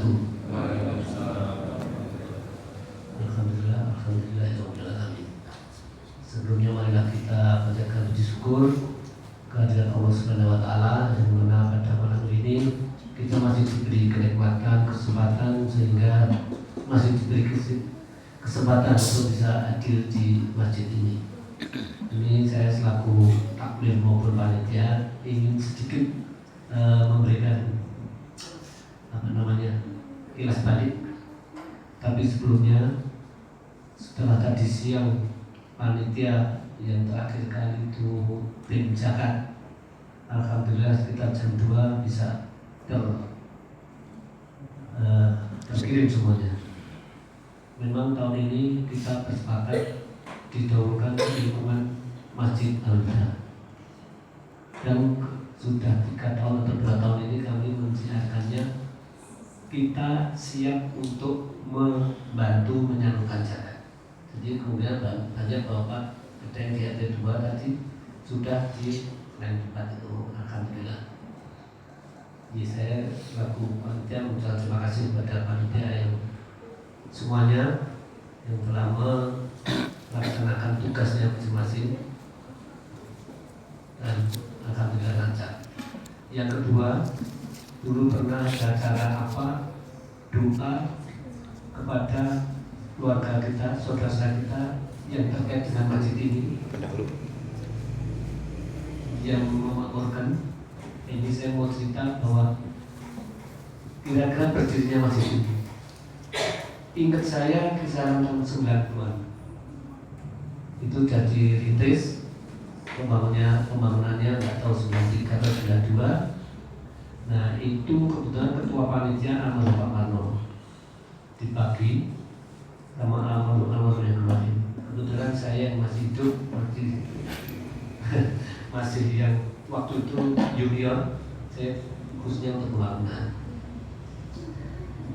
wabarakatuh. Alhamdulillah, alhamdulillah. Sebelumnya marilah kita panjatkan puji syukur kehadirat Allah Subhanahu wa taala yang mana pada malam ini kita masih diberi kenikmatan, kesempatan sehingga masih diberi kesempatan untuk bisa hadir di masjid ini. Ini saya selaku taklim maupun panitia ingin sedikit memberikan kilas balik. Tapi sebelumnya, setelah tadi siang panitia yang terakhir kali itu tim zakat, alhamdulillah sekitar jam 2 bisa terkirim semuanya. Memang tahun ini kita bersepakat didahulukan lingkungan Masjid Al-Huda, dan sudah 3 tahun atau 2 tahun ini kami mensiarkannya. Kita siap untuk membantu menyalurkan zakat. Jadi kemudian banyak bapak ada yang di RT 2 tadi sudah di lain tempat itu, alhamdulillah. Jadi saya selaku panitia mengucapkan terima kasih kepada panitia yang semuanya yang telah melaksanakan tugasnya masing-masing dan alhamdulillah lancar. Yang kedua, dulu pernah ada acara doa kepada keluarga kita, saudara kita yang terkait dengan masjid ini yang memakmurkan. Ini saya mau cerita bahwa kira-kira berdirinya masjid ini, ingat saya kisaran tahun 90-an itu jadi rintis pembangunannya nggak tahu 93 atau 92. Nah itu kebetulan ketua panitia almarhum Pak Marno di pagi sama almarhum yang kemarin. Kebetulan saya yang masih hidup masih yang waktu itu junior, saya khususnya untuk pembangunan.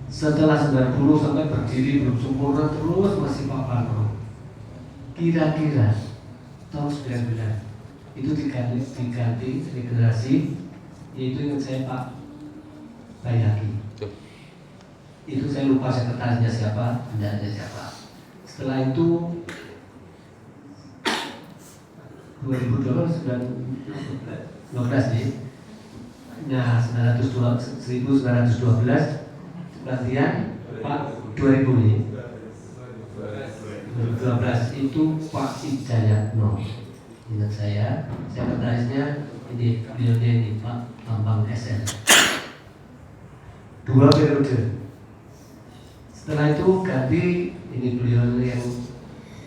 Setelah 90 sampai berdiri belum sempurna terus masih Pak Marno. Kira-kira tahun 99 itu diganti regenerasi, yaitu ingat saya Pak Bayaki. Itu saya lupa sekretarisnya siapa, bendaharanya siapa. Setelah itu 2012 nih, nah 1912 gantian Pak 2000 nih. 2012 itu Pak Hidayatno, ingat saya sekretarisnya ini beliaunya ini Pak Bambang SN. 2 periode. Setelah itu ganti ini beliau yang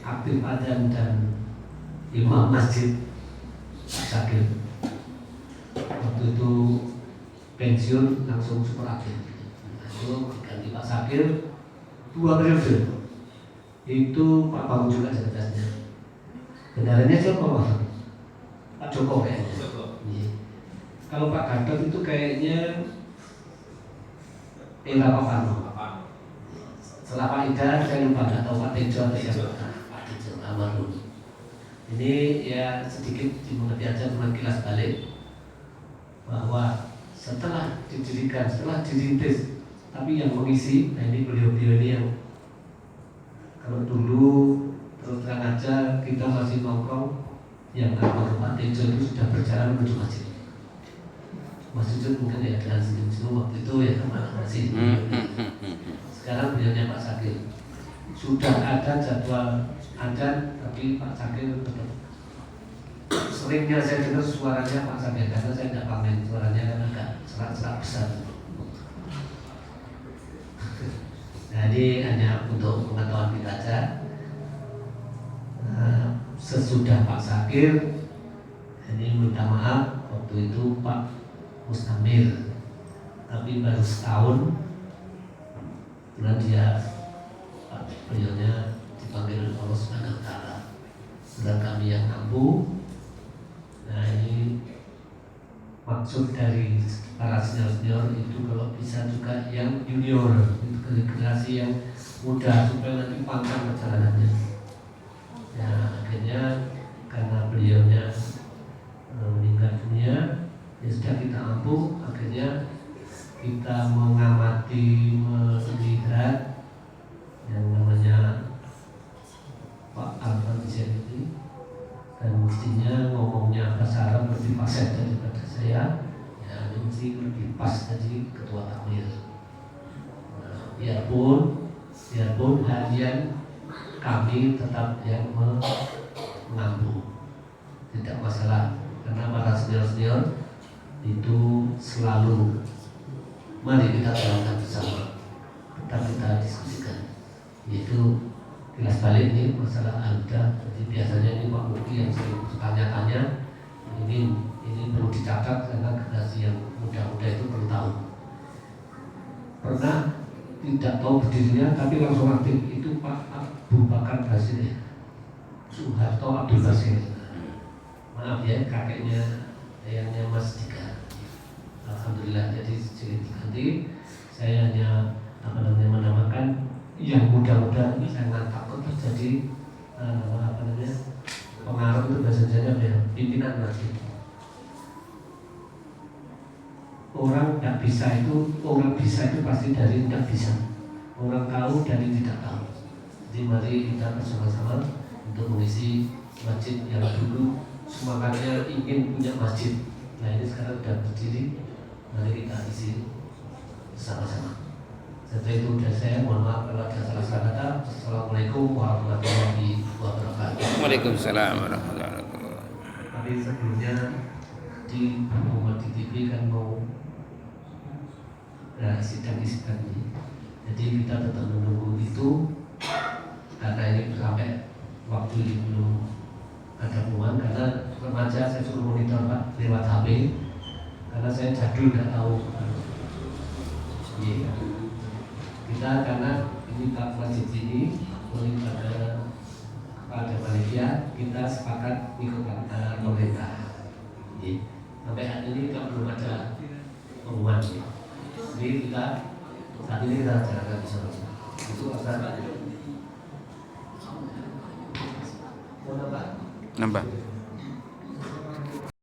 aktif adzan dan imam masjid, Pak Sakir. Waktu itu pensiun langsung super aktif. Lalu ganti Pak Sakir 2 periode. Itu Pak Bangun juga sekretarisnya. Bendaharanya siapa Pak? Pak Joko kayaknya. Iya. Kalau Pak Gatot itu kayaknya Pak Pano. Setelah Pak Ida saya lupa, nggak tahu Pak Tejo atau siapa. Pak Tejo almarhum. Ini ya sedikit dimengerti aja dengan kilas balik bahwa setelah didirikan, setelah dirintis, tapi yang mengisi, nah ini beliau-beliau ini yang kalau dulu terus terang aja kita masih nongkrong, yang almarhum Pak Tejo itu sudah berjalan menuju masjid. Masjid itu mungkin ya dengan senyum-senyum waktu itu ya kemana masih. Sekarang beliaunya Pak Sakir sudah ada jadwal adzan, tapi Pak Sakir tetap. Seringnya saya dengar suaranya Pak Sakir karena saya tidak pamen, suaranya kan agak serak-serak besar. Jadi hanya untuk pengetahuan kita aja. Sesudah Pak Sakir, ini minta maaf waktu itu Pak Mustamir, tapi baru setahun, kemudian dia beliaunya dipanggil Allah Subhanahu wa taala. Dan kami yang mampu. Nah ini maksud dari para senior-senior itu kalau bisa juga yang junior, itu generasi yang muda supaya nanti panjang perjalanannya. Ya akhirnya karena beliaunya meninggal dunia, ya sudah kita mampu, akhirnya kita mengamati, melihat yang namanya Pak Alvan ini, dan mestinya ngomongnya bahasa Arab lebih fasih daripada saya, ya ini mesti lebih pas tadi ketua takmir. Nah, biarpun harian kami tetap yang mengampu, tidak masalah, karena para senior-senior itu selalu mari kita jalankan bersama, kita diskusikan, yaitu kilas balik ini masalah ALDA. Jadi biasanya ini Pak Muki yang sering tanya-tanya, ini perlu dicatat karena generasi yang muda-muda itu perlu tahu. Pernah tidak tahu berdirinya tapi langsung aktif itu Pak Abu Bakar Basir, Soeharto Abdul Basir. Maaf ya, kakeknya ayahnya Mas Dika. Alhamdulillah, jadi diganti. Saya hanya menamakan yang muda-muda ini sangat takut terjadi pengaruh itu bahasanya ya, pimpinan nanti. Orang bisa itu pasti dari tidak bisa. Orang tahu dari tidak tahu. Jadi mari kita bersama-sama untuk mengisi masjid yang dulu semangatnya ingin punya masjid. Nah ini sekarang sudah berdiri, mari kita isi bersama-sama. Setelah itu sudah saya, mohon maaf kalau ada salah-salah kata. Assalamualaikum warahmatullahi wabarakatuh. Waalaikumsalam warahmatullahi wabarakatuh. Tapi sebelumnya di Muhammad di TV kan mau sidang isbat ini. Jadi kita tetap menunggu itu karena ini sampai waktu ini belum ada pengumuman, karena remaja saya suruh monitor Pak lewat HP karena saya jadul nggak tahu. Iya. Kita karena ini Pak masjid ini oleh pada panitia kita sepakat ikut kata pemerintah. Iya. Sampai hari ini kita belum ada pengumuman. Jadi kita saat ini kita jalankan bersama-sama. Itu apa? Nambah.